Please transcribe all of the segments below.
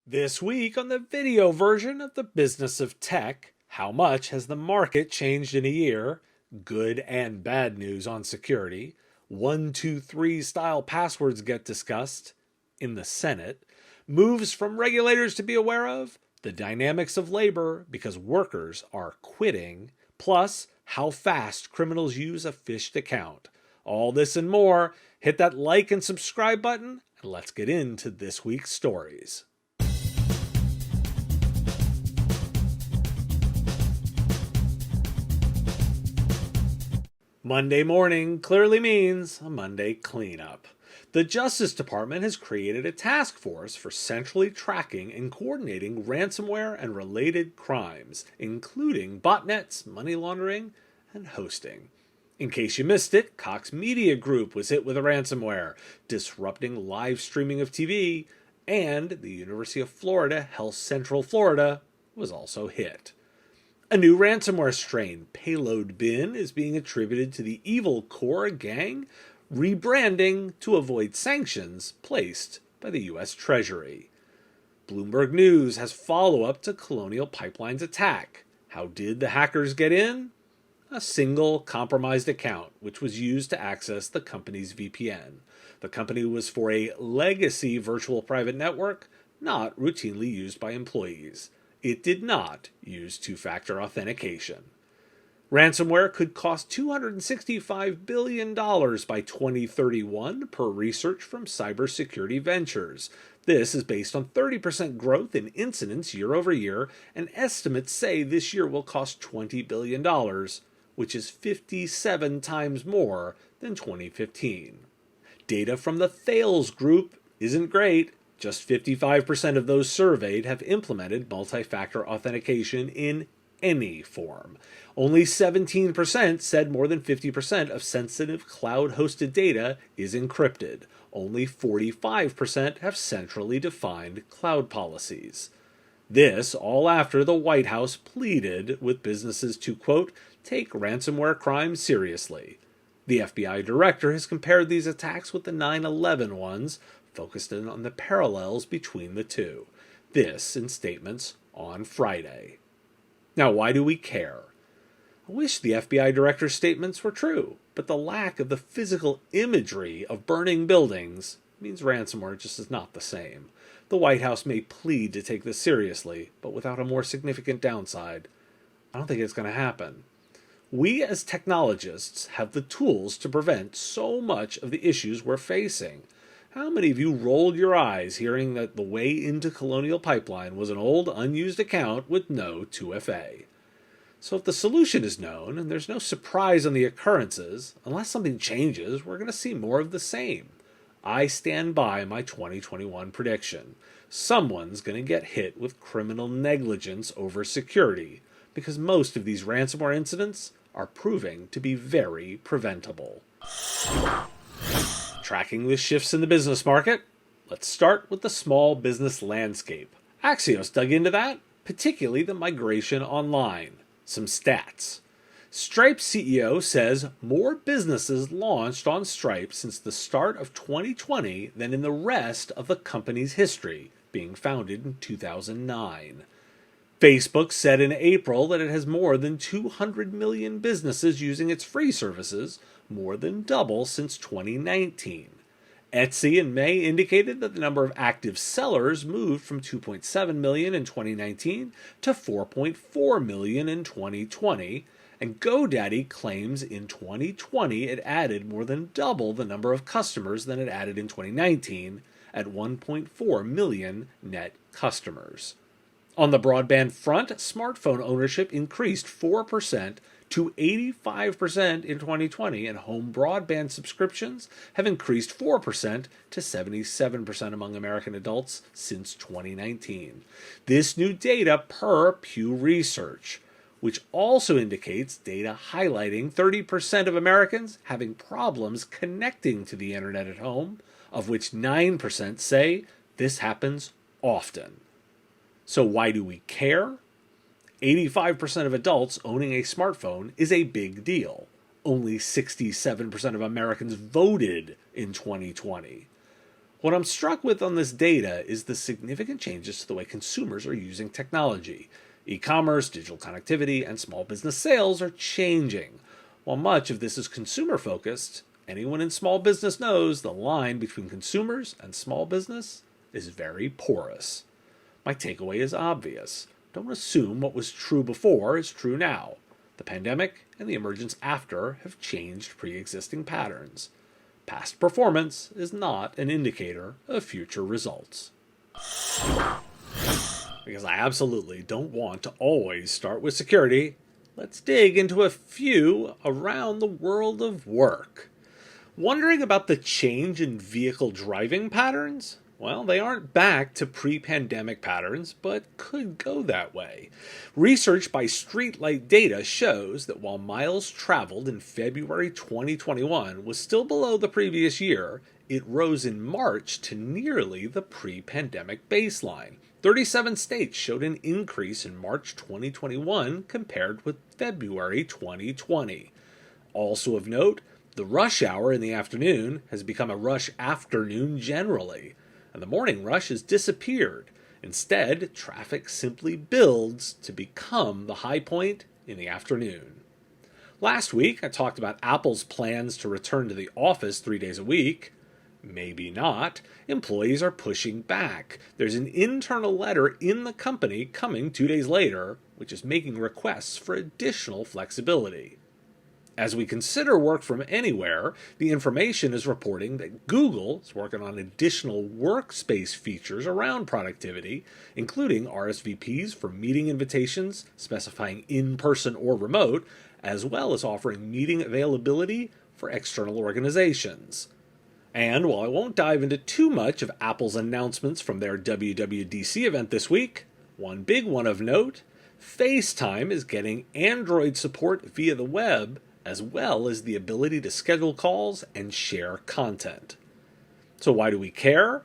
This week on the video version of the Business of Tech, how much has the market changed in a year? Good and bad news on security. 123 style passwords get discussed in the Senate. Moves from regulators to be aware of. The dynamics of labor because workers are quitting. Plus, how fast criminals use a phished account. All this and more. Hit that like and subscribe button, and let's get into this week's stories. Monday morning clearly means a Monday cleanup. The Justice Department has created a task force for centrally tracking and coordinating ransomware and related crimes, including botnets, money laundering, and hosting. In case you missed it, Cox Media Group was hit with a ransomware, disrupting live streaming of TV, and the University of Florida, Health Central Florida, was also hit. A new ransomware strain, Payload Bin, is being attributed to the Evil Core gang, rebranding to avoid sanctions placed by the U.S. Treasury. Bloomberg News has follow-up to Colonial Pipeline's attack. How did the hackers get in? A single compromised account, which was used to access the company's VPN. The company was for a legacy virtual private network, not routinely used by employees. It did not use two-factor authentication. Ransomware could cost $265 billion by 2031 per research from Cybersecurity Ventures. This is based on 30% growth in incidents year over year, and estimates say this year will cost $20 billion, which is 57 times more than 2015. Data from the Thales Group isn't great. Just 55% of those surveyed have implemented multi-factor authentication in any form. Only 17% said more than 50% of sensitive cloud-hosted data is encrypted. Only 45% have centrally defined cloud policies. This all after the White House pleaded with businesses to, quote, take ransomware crimes seriously. The FBI director has compared these attacks with the 9/11 ones, focused in on the parallels between the two. This in statements on Friday. Now, why do we care? I wish the FBI director's statements were true, but the lack of the physical imagery of burning buildings means ransomware just is not the same. The White House may plead to take this seriously, but without a more significant downside, I don't think it's going to happen. We as technologists have the tools to prevent so much of the issues we're facing. How many of you rolled your eyes hearing that the way into Colonial Pipeline was an old unused account with no 2FA? So if the solution is known and there's no surprise on the occurrences, unless something changes, we're going to see more of the same. I stand by my 2021 prediction. Someone's going to get hit with criminal negligence over security, because most of these ransomware incidents are proving to be very preventable. Tracking the shifts in the business market, let's start with the small business landscape. Axios dug into that, particularly the migration online. Some stats. Stripe's CEO says more businesses launched on Stripe since the start of 2020 than in the rest of the company's history, being founded in 2009. Facebook said in April that it has more than 200 million businesses using its free services, more than double since 2019. Etsy in May indicated that the number of active sellers moved from 2.7 million in 2019 to 4.4 million in 2020, and GoDaddy claims in 2020 it added more than double the number of customers than it added in 2019 at 1.4 million net customers. On the broadband front, smartphone ownership increased 4% to 85% in 2020, and home broadband subscriptions have increased 4% to 77% among American adults since 2019. This new data per Pew Research, which also indicates data highlighting 30% of Americans having problems connecting to the internet at home, of which 9% say this happens often. So why do we care? 85% of adults owning a smartphone is a big deal. Only 67% of Americans voted in 2020. What I'm struck with on this data is the significant changes to the way consumers are using technology. E-commerce, digital connectivity, and small business sales are changing. While much of this is consumer-focused, anyone in small business knows the line between consumers and small business is very porous. My takeaway is obvious. Don't assume what was true before is true now. The pandemic and the emergence after have changed pre-existing patterns. Past performance is not an indicator of future results. Because I absolutely don't want to always start with security, let's dig into a few around the world of work. Wondering about the change in vehicle driving patterns? Well, they aren't back to pre-pandemic patterns, but could go that way. Research by Streetlight Data shows that while miles traveled in February 2021 was still below the previous year, it rose in March to nearly the pre-pandemic baseline. 37 states showed an increase in March 2021 compared with February 2020. Also of note, the rush hour in the afternoon has become a rush afternoon generally, and the morning rush has disappeared. Instead, traffic simply builds to become the high point in the afternoon. Last week, I talked about Apple's plans to return to the office 3 days a week. Maybe not. Employees are pushing back. There's an internal letter in the company coming 2 days later, which is making requests for additional flexibility. As we consider work from anywhere, the information is reporting that Google is working on additional workspace features around productivity, including RSVPs for meeting invitations specifying in-person or remote, as well as offering meeting availability for external organizations. And while I won't dive into too much of Apple's announcements from their WWDC event this week, one big one of note, FaceTime is getting Android support via the web, as well as the ability to schedule calls and share content. So why do we care?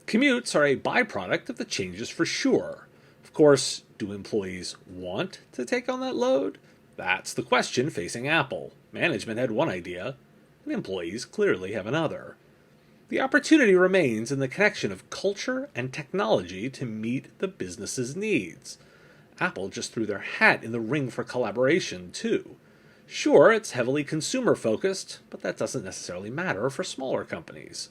Commutes are a byproduct of the changes for sure. Of course, do employees want to take on that load? That's the question facing Apple. Management had one idea, and employees clearly have another. The opportunity remains in the connection of culture and technology to meet the business's needs. Apple just threw their hat in the ring for collaboration, too. Sure, it's heavily consumer-focused, but that doesn't necessarily matter for smaller companies.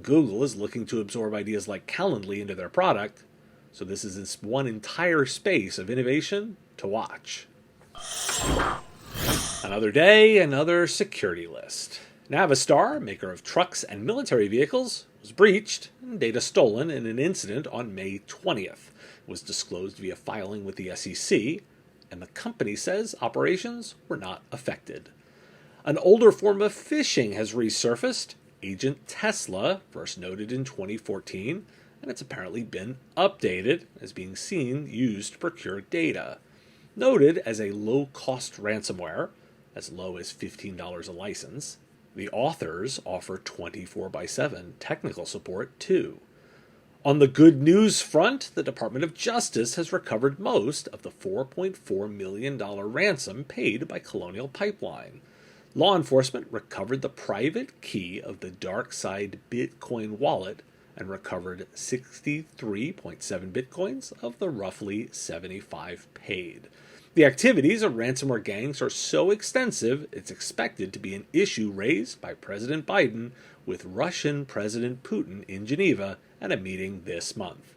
Google is looking to absorb ideas like Calendly into their product, so this is this one entire space of innovation to watch. Another day, another security list. Navistar, maker of trucks and military vehicles, was breached and data stolen in an incident on May 20th. It was disclosed via filing with the SEC, and the company says operations were not affected. An older form of phishing has resurfaced, Agent Tesla, first noted in 2014, and it's apparently been updated as being used to procure data. Noted as a low-cost ransomware, as low as $15 a license, the authors offer 24/7 technical support too. On the good news front, the Department of Justice has recovered most of the $4.4 million ransom paid by Colonial Pipeline. Law enforcement recovered the private key of the DarkSide Bitcoin wallet and recovered 63.7 bitcoins of the roughly 75 paid. The activities of ransomware gangs are so extensive, it's expected to be an issue raised by President Biden with Russian President Putin in Geneva at a meeting this month.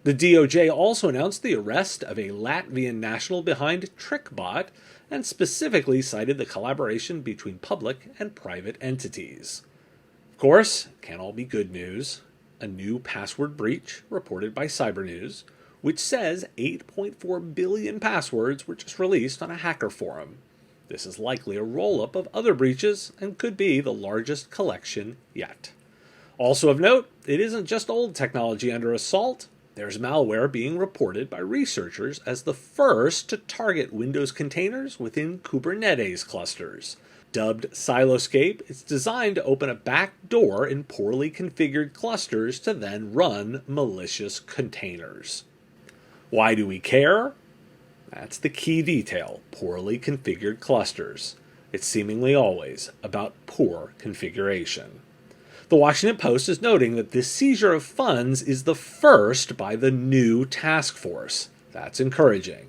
The DOJ also announced the arrest of a Latvian national behind TrickBot and specifically cited the collaboration between public and private entities. Of course, it can't all be good news. A new password breach reported by Cybernews, which says 8.4 billion passwords were just released on a hacker forum. This is likely a roll-up of other breaches and could be the largest collection yet. Also of note, it isn't just old technology under assault. There's malware being reported by researchers as the first to target Windows containers within Kubernetes clusters. Dubbed Siloscape, it's designed to open a back door in poorly configured clusters to then run malicious containers. Why do we care? That's the key detail, poorly configured clusters. It's seemingly always about poor configuration. The Washington Post is noting that this seizure of funds is the first by the new task force. That's encouraging.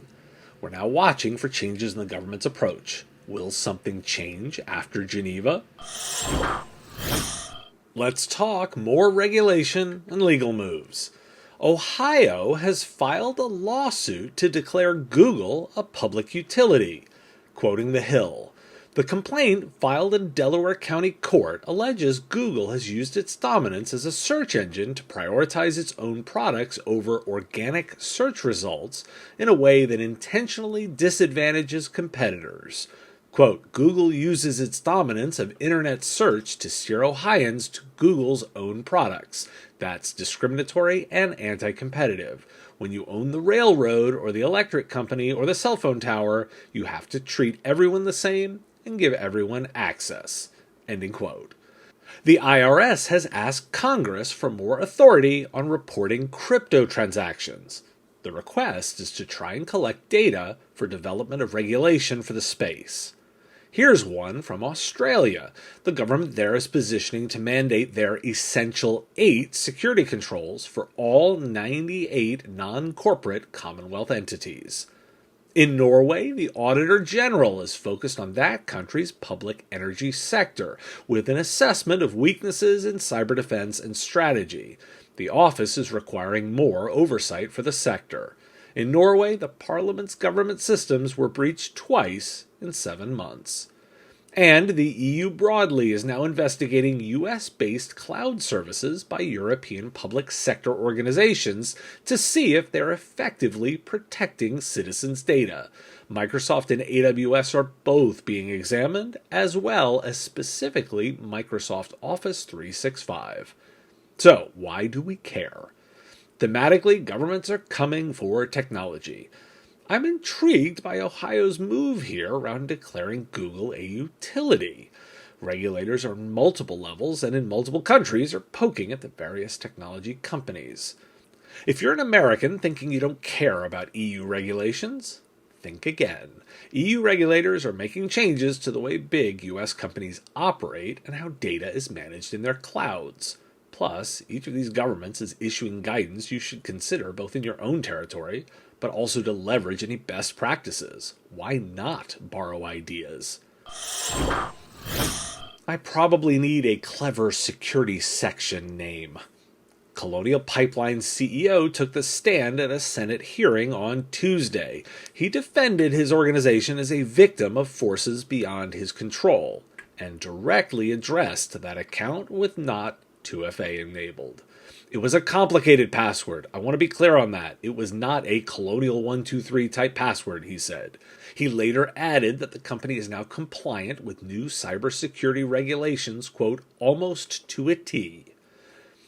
We're now watching for changes in the government's approach. Will something change after Geneva? Let's talk more regulation and legal moves. Ohio has filed a lawsuit to declare Google a public utility. Quoting The Hill, the complaint filed in Delaware County Court alleges Google has used its dominance as a search engine to prioritize its own products over organic search results in a way that intentionally disadvantages competitors. Quote, Google uses its dominance of internet search to steer Ohioans to Google's own products. That's discriminatory and anti-competitive. When you own the railroad or the electric company or the cell phone tower, you have to treat everyone the same and give everyone access. Ending quote. The IRS has asked Congress for more authority on reporting crypto transactions. The request is to try and collect data for development of regulation for the space. Here's one from Australia. The government there is positioning to mandate their Essential 8 security controls for all 98 non-corporate Commonwealth entities. In Norway, the Auditor General is focused on that country's public energy sector, with an assessment of weaknesses in cyber defense and strategy. The office is requiring more oversight for the sector. In Norway, the parliament's government systems were breached twice in 7 months. And the EU broadly is now investigating US-based cloud services by European public sector organizations to see if they're effectively protecting citizens' data. Microsoft and AWS are both being examined, as well as specifically Microsoft Office 365. So, why do we care? Thematically, governments are coming for technology. I'm intrigued by Ohio's move here around declaring Google a utility. Regulators on multiple levels and in multiple countries are poking at the various technology companies. If you're an American thinking you don't care about EU regulations, think again. EU regulators are making changes to the way big US companies operate and how data is managed in their clouds. Plus, each of these governments is issuing guidance you should consider both in your own territory, but also to leverage any best practices. Why not borrow ideas? I probably need a clever security section name. Colonial Pipeline's CEO took the stand at a Senate hearing on Tuesday. He defended his organization as a victim of forces beyond his control, and directly addressed that account with not 2FA enabled. It was a complicated password. I want to be clear on that. It was not a Colonial 123 type password, he said. He later added that the company is now compliant with new cybersecurity regulations, quote, almost to a T.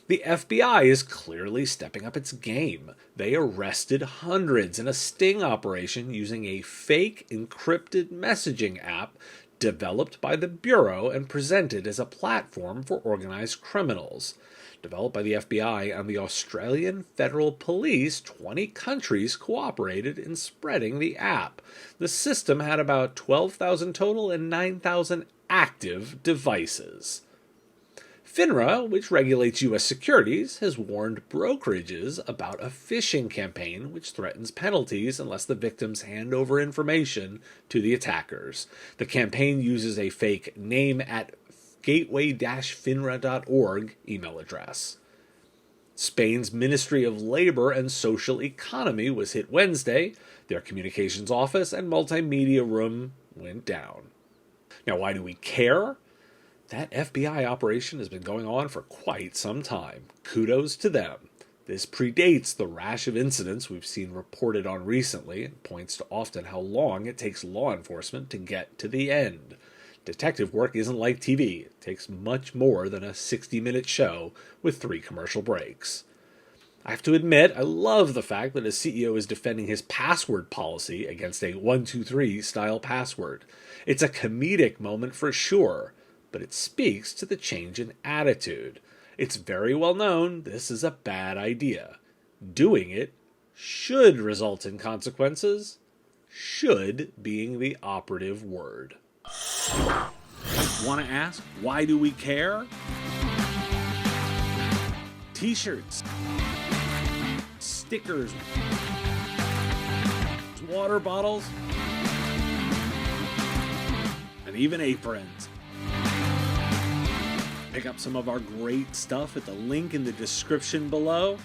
The FBI is clearly stepping up its game. They arrested hundreds in a sting operation using a fake encrypted messaging app developed by the Bureau and presented as a platform for organized criminals. Developed by the FBI and the Australian Federal Police, 20 countries cooperated in spreading the app. The system had about 12,000 total and 9,000 active devices. FINRA, which regulates U.S. securities, has warned brokerages about a phishing campaign which threatens penalties unless the victims hand over information to the attackers. The campaign uses a fake name@gateway-finra.org email address. Spain's Ministry of Labor and Social Economy was hit Wednesday. Their communications office and multimedia room went down. Now, why do we care? That FBI operation has been going on for quite some time. Kudos to them. This predates the rash of incidents we've seen reported on recently and points to often how long it takes law enforcement to get to the end. Detective work isn't like TV. It takes much more than a 60-minute show with 3 commercial breaks. I have to admit, I love the fact that a CEO is defending his password policy against a 123 style password. It's a comedic moment for sure, but it speaks to the change in attitude. It's very well known this is a bad idea. Doing it should result in consequences, should being the operative word. Want to ask, why do we care? t-shirts, stickers, water bottles, and even aprons. Pick up some of our great stuff at the link in the description below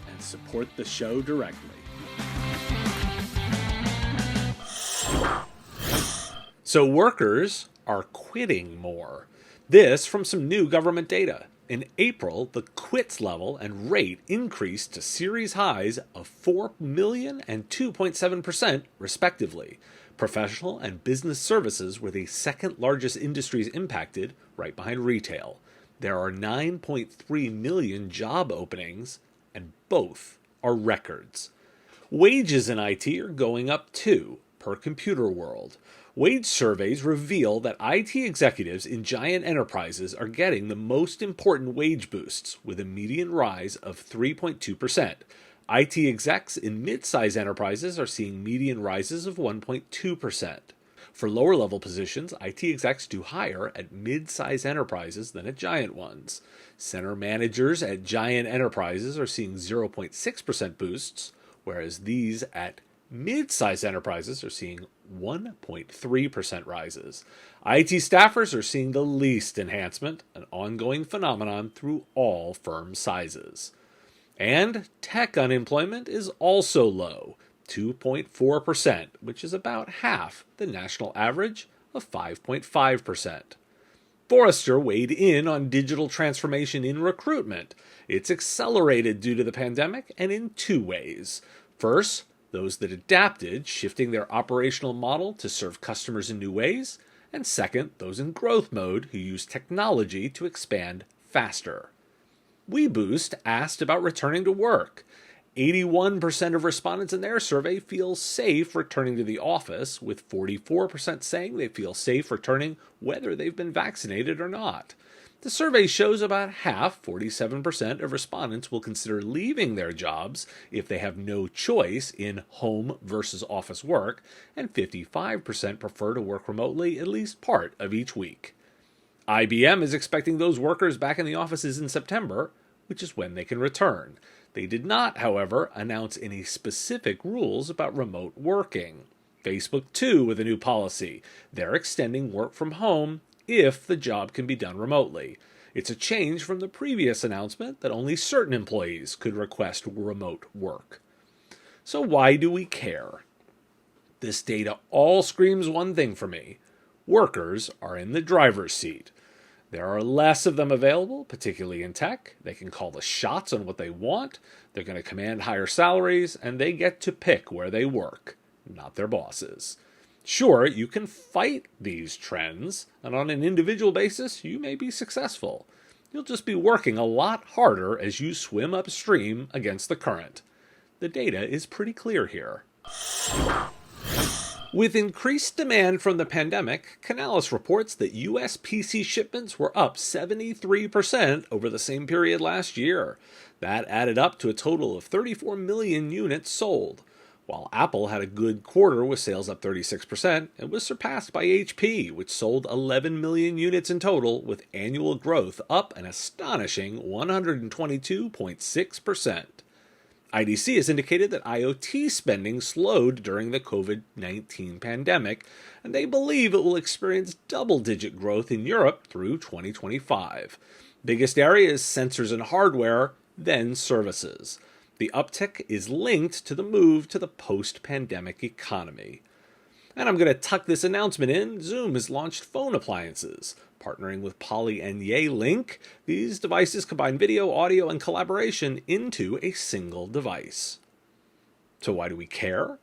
and support the show directly. So workers are quitting more. This from some new government data. In April, the quits level and rate increased to series highs of 4 million and 2.7% respectively. Professional and business services were the second largest industries impacted, right behind retail. There are 9.3 million job openings, and both are records. Wages in IT are going up too, per Computer World. Wage surveys reveal that IT executives in giant enterprises are getting the most important wage boosts, with a median rise of 3.2%. IT execs in mid-size enterprises are seeing median rises of 1.2%. For lower-level positions, IT execs do higher at mid-size enterprises than at giant ones. Center managers at giant enterprises are seeing 0.6% boosts, whereas these at mid-size enterprises are seeing 1.3% rises. IT staffers are seeing the least enhancement, an ongoing phenomenon through all firm sizes. And tech unemployment is also low, 2.4%, which is about half the national average of 5.5%. Forrester weighed in on digital transformation in recruitment. It's accelerated due to the pandemic and in two ways. First, those that adapted, shifting their operational model to serve customers in new ways, and second, those in growth mode who use technology to expand faster. WeBoost asked about returning to work. 81% of respondents in their survey feel safe returning to the office, with 44% saying they feel safe returning whether they've been vaccinated or not. The survey shows about half, 47% of respondents will consider leaving their jobs if they have no choice in home versus office work, and 55% prefer to work remotely at least part of each week. IBM is expecting those workers back in the offices in September, which is when they can return. They did not, however, announce any specific rules about remote working. Facebook, too, with a new policy. They're extending work from home if the job can be done remotely. It's a change from the previous announcement that only certain employees could request remote work. So why do we care? This data all screams one thing for me. Workers are in the driver's seat. There are less of them available, particularly in tech. They can call the shots on what they want. They're going to command higher salaries, and they get to pick where they work, not their bosses. Sure, you can fight these trends, and on an individual basis, you may be successful. You'll just be working a lot harder as you swim upstream against the current. The data is pretty clear here. With increased demand from the pandemic, Canalys reports that U.S. PC shipments were up 73% over the same period last year. That added up to a total of 34 million units sold. While Apple had a good quarter with sales up 36%, it was surpassed by HP, which sold 11 million units in total, with annual growth up an astonishing 122.6%. IDC has indicated that IoT spending slowed during the COVID-19 pandemic, and they believe it will experience double-digit growth in Europe through 2025. Biggest area is sensors and hardware, then services. The uptick is linked to the move to the post-pandemic economy. And I'm going to tuck this announcement in. Zoom has launched phone appliances. Partnering with Poly and Yealink, these devices combine video, audio, and collaboration into a single device. So why do we care?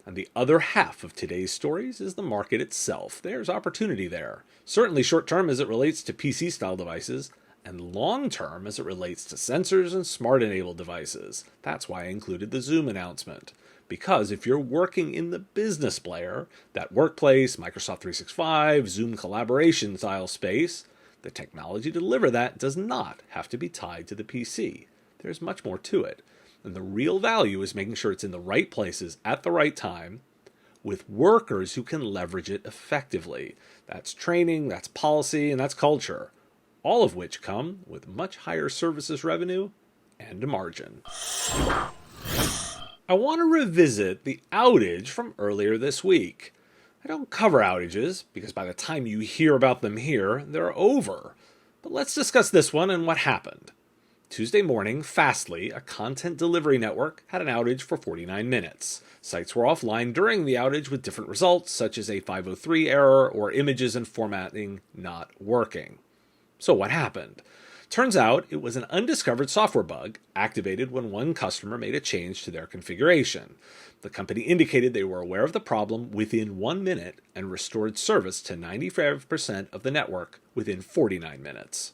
And the other half of today's stories is the market itself. There's opportunity there. Certainly short-term as it relates to PC-style devices, and long-term as it relates to sensors and smart-enabled devices. That's why I included the Zoom announcement. Because if you're working in the business layer, that workplace, Microsoft 365, Zoom collaboration style space, the technology to deliver that does not have to be tied to the PC. There's much more to it. And the real value is making sure it's in the right places at the right time with workers who can leverage it effectively. That's training, that's policy, and that's culture. All of which come with much higher services revenue and margin. I want to revisit the outage from earlier this week. I don't cover outages because by the time you hear about them here, they're over. But let's discuss this one and what happened. Tuesday morning, Fastly, a content delivery network, had an outage for 49 minutes. Sites were offline during the outage with different results, such as a 503 error or images and formatting not working. So what happened? Turns out it was an undiscovered software bug activated when one customer made a change to their configuration. The company indicated they were aware of the problem within 1 minute and restored service to 95% of the network within 49 minutes.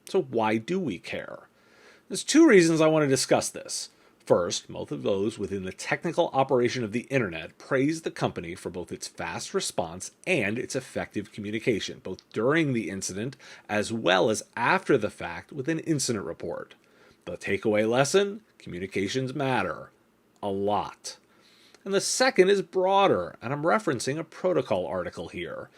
So why do we care? There's two reasons I want to discuss this. First, most of those within the technical operation of the internet praise the company for both its fast response and its effective communication, both during the incident as well as after the fact with an incident report. The takeaway lesson: communications matter. A lot. And the second is broader, and I'm referencing a protocol article here.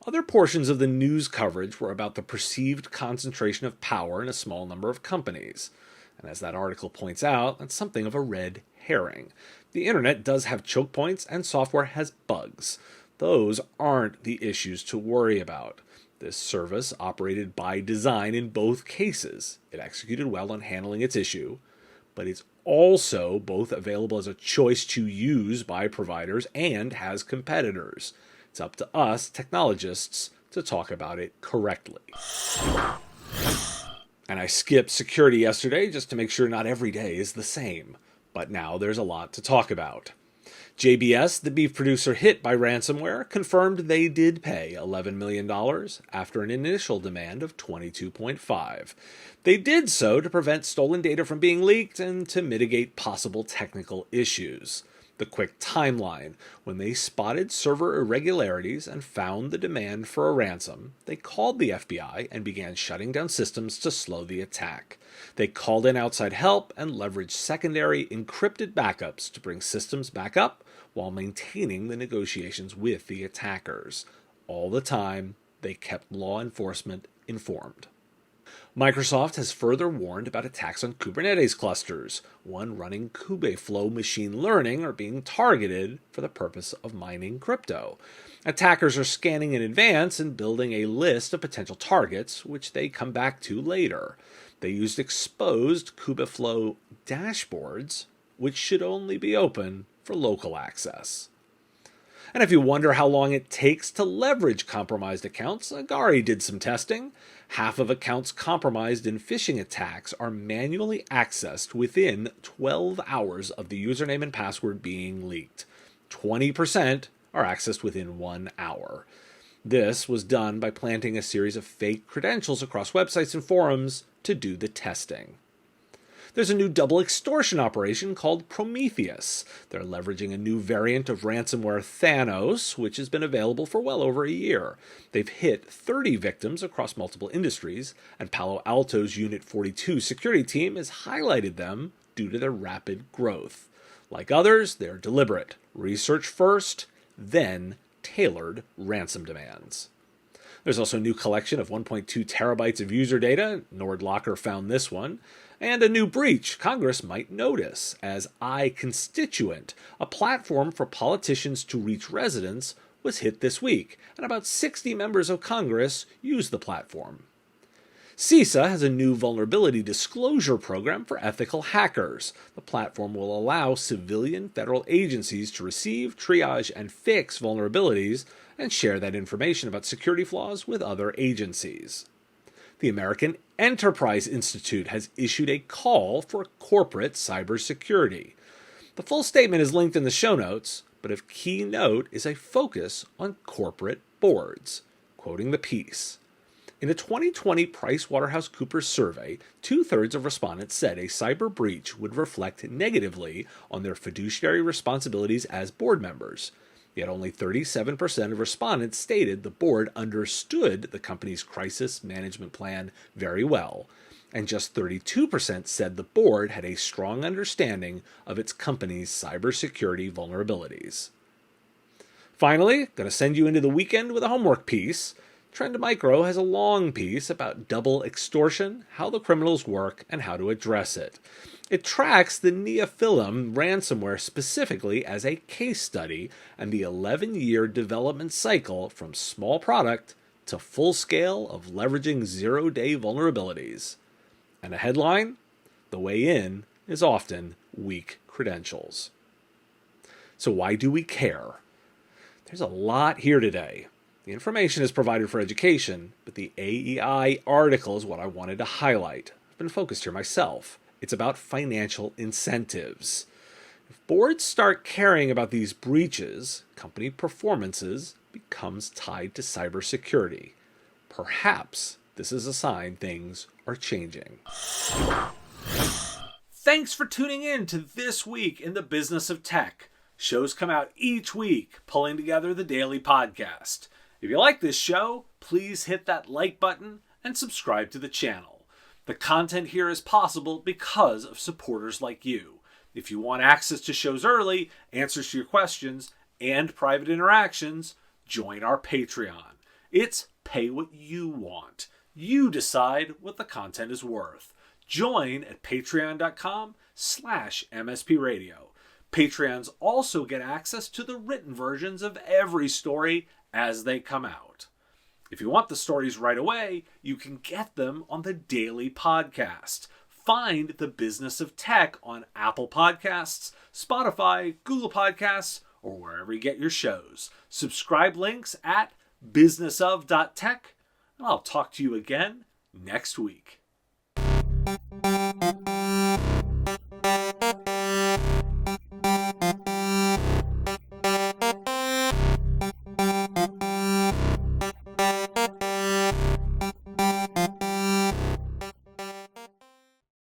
Other portions of the news coverage were about the perceived concentration of power in a small number of companies. And as that article points out, that's something of a red herring. The internet does have choke points and software has bugs. Those aren't the issues to worry about. This service operated by design in both cases. It executed well on handling its issue, but it's also both available as a choice to use by providers and has competitors. It's up to us, technologists, to talk about it correctly. And I skipped security yesterday just to make sure not every day is the same. But now there's a lot to talk about. JBS, the beef producer hit by ransomware, confirmed they did pay $11 million after an initial demand of $22.5 million. They did so to prevent stolen data from being leaked and to mitigate possible technical issues. The quick timeline: when they spotted server irregularities and found the demand for a ransom, they called the FBI and began shutting down systems to slow the attack. They called in outside help and leveraged secondary encrypted backups to bring systems back up while maintaining the negotiations with the attackers. All the time, they kept law enforcement informed. Microsoft has further warned about attacks on Kubernetes clusters. One running Kubeflow machine learning are being targeted for the purpose of mining crypto. Attackers are scanning in advance and building a list of potential targets, which they come back to later. They used exposed Kubeflow dashboards, which should only be open for local access. And if you wonder how long it takes to leverage compromised accounts, Agari did some testing. Half of accounts compromised in phishing attacks are manually accessed within 12 hours of the username and password being leaked. 20% are accessed within 1 hour. This was done by planting a series of fake credentials across websites and forums to do the testing. There's a new double extortion operation called Prometheus. They're leveraging a new variant of ransomware Thanos, which has been available for well over a year. They've hit 30 victims across multiple industries, and Palo Alto's Unit 42 security team has highlighted them due to their rapid growth. Like others, they're deliberate. Research first, then tailored ransom demands. There's also a new collection of 1.2 terabytes of user data. NordLocker found this one. And a new breach Congress might notice, as iConstituent, a platform for politicians to reach residents, was hit this week, and about 60 members of Congress use the platform. CISA has a new vulnerability disclosure program for ethical hackers. The platform will allow civilian federal agencies to receive, triage, and fix vulnerabilities and share that information about security flaws with other agencies. The American Enterprise Institute has issued a call for corporate cybersecurity. The full statement is linked in the show notes, but of key note is a focus on corporate boards. Quoting the piece: in a 2020 PricewaterhouseCoopers survey, 2/3 of respondents said a cyber breach would reflect negatively on their fiduciary responsibilities as board members. Yet only 37% of respondents stated the board understood the company's crisis management plan very well, and just 32% said the board had a strong understanding of its company's cybersecurity vulnerabilities. Finally, going to send you into the weekend with a homework piece. Trend Micro has a long piece about double extortion, how the criminals work, and how to address it. It tracks the Neophyllum ransomware specifically as a case study and the 11-year development cycle from small product to full scale of leveraging zero-day vulnerabilities. And a headline? The way in is often weak credentials. So why do we care? There's a lot here today. The information is provided for education, but the AEI article is what I wanted to highlight. I've been focused here myself. It's about financial incentives. If boards start caring about these breaches, company performances becomes tied to cybersecurity. Perhaps this is a sign things are changing. Thanks for tuning in to This Week in the Business of Tech. Shows come out each week, pulling together the daily podcast. If you like this show, please hit that like button and subscribe to the channel. The content here is possible because of supporters like you. If you want access to shows early, answers to your questions, and private interactions, join our Patreon. It's pay what you want. You decide what the content is worth. Join at patreon.com/MSPradio. Patreons also get access to the written versions of every story as they come out. If you want the stories right away, you can get them on the daily podcast. Find The Business of Tech on Apple Podcasts, Spotify, Google Podcasts, or wherever you get your shows. Subscribe links at businessof.tech, and I'll talk to you again next week.